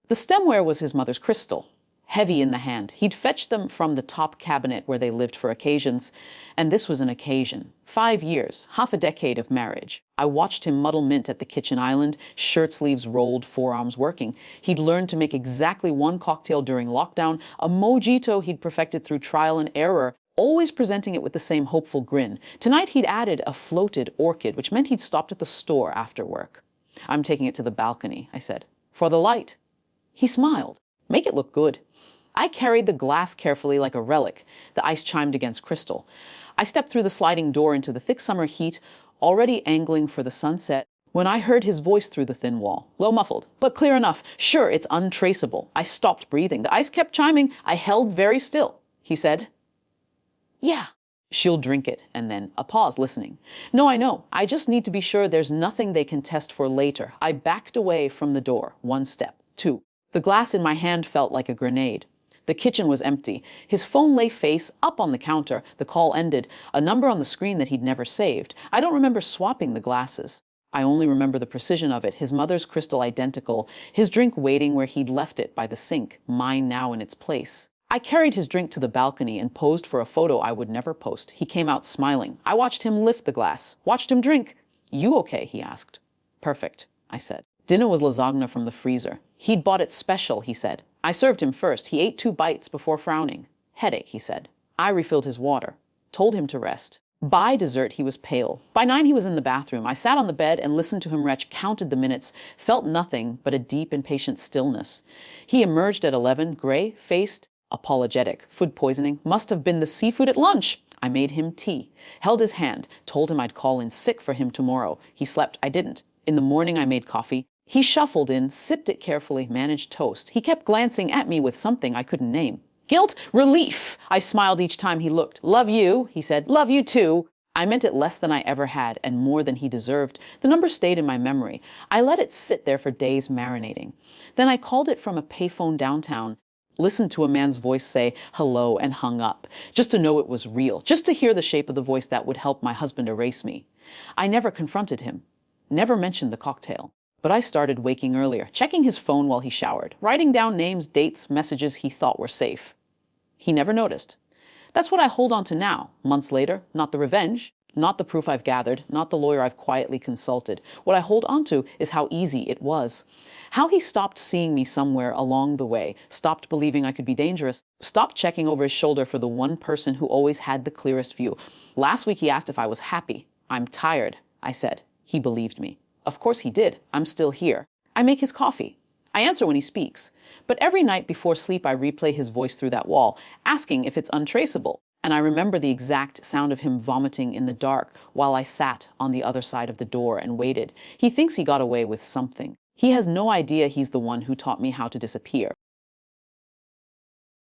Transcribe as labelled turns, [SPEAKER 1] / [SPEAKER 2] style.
[SPEAKER 1] The stemware was his mother's crystal, heavy in the hand. He'd fetched them from the top cabinet where they lived for occasions, and this was an occasion. 5 years, half a decade of marriage. I watched him muddle mint at the kitchen island, shirt sleeves rolled, forearms working. He'd learned to make exactly one cocktail during lockdown, a mojito he'd perfected through trial and error, always presenting it with the same hopeful grin. Tonight he'd added a floated orchid, which meant he'd stopped at the store after work. "I'm taking it to the balcony," I said. "For the light." He smiled. "Make it look good." I carried the glass carefully like a relic. The ice chimed against crystal. I stepped through the sliding door into the thick summer heat, already angling for the sunset, when I heard his voice through the thin wall. Low muffled, but clear enough. Sure, it's untraceable. I stopped breathing. The ice kept chiming. I held very still. He said, "Yeah. She'll drink it," and then a pause, listening. "No, I know. I just need to be sure there's nothing they can test for later." I backed away from the door. 1 step. 2. The glass in my hand felt like a grenade. The kitchen was empty. His phone lay face up on the counter. The call ended. A number on the screen that he'd never saved. I don't remember swapping the glasses. I only remember the precision of it. His mother's crystal identical. His drink waiting where he'd left it by the sink. Mine now in its place. I carried his drink to the balcony and posed for a photo I would never post. He came out smiling. I watched him lift the glass. Watched him drink. "You okay?" he asked. "Perfect," I said. Dinner was lasagna from the freezer. He'd bought it special, he said. I served him first. He ate 2 bites before frowning. "Headache," he said. I refilled his water. Told him to rest. By dessert, he was pale. By 9, he was in the bathroom. I sat on the bed and listened to him retch, counted the minutes, felt nothing but a deep and patient stillness. He emerged at 11, gray-faced, apologetic. Food poisoning. Must have been the seafood at lunch. I made him tea. Held his hand. Told him I'd call in sick for him tomorrow. He slept. I didn't. In the morning, I made coffee. He shuffled in, sipped it carefully, managed toast. He kept glancing at me with something I couldn't name. Guilt, relief. I smiled each time he looked. "Love you," he said. "Love you too." I meant it less than I ever had, and more than he deserved. The number stayed in my memory. I let it sit there for days marinating. Then I called it from a payphone downtown, listened to a man's voice say hello, and hung up, just to know it was real, just to hear the shape of the voice that would help my husband erase me. I never confronted him, never mentioned the cocktail. But I started waking earlier, checking his phone while he showered, writing down names, dates, messages he thought were safe. He never noticed. That's what I hold on to now, months later. Not the revenge, not the proof I've gathered, not the lawyer I've quietly consulted. What I hold on to is how easy it was. How he stopped seeing me somewhere along the way, stopped believing I could be dangerous, stopped checking over his shoulder for the one person who always had the clearest view. Last week he asked if I was happy. "I'm tired," I said. He believed me. Of course he did. I'm still here. I make his coffee. I answer when he speaks. But every night before sleep I replay his voice through that wall, asking if it's untraceable. And I remember the exact sound of him vomiting in the dark while I sat on the other side of the door and waited. He thinks he got away with something. He has no idea he's the one who taught me how to disappear.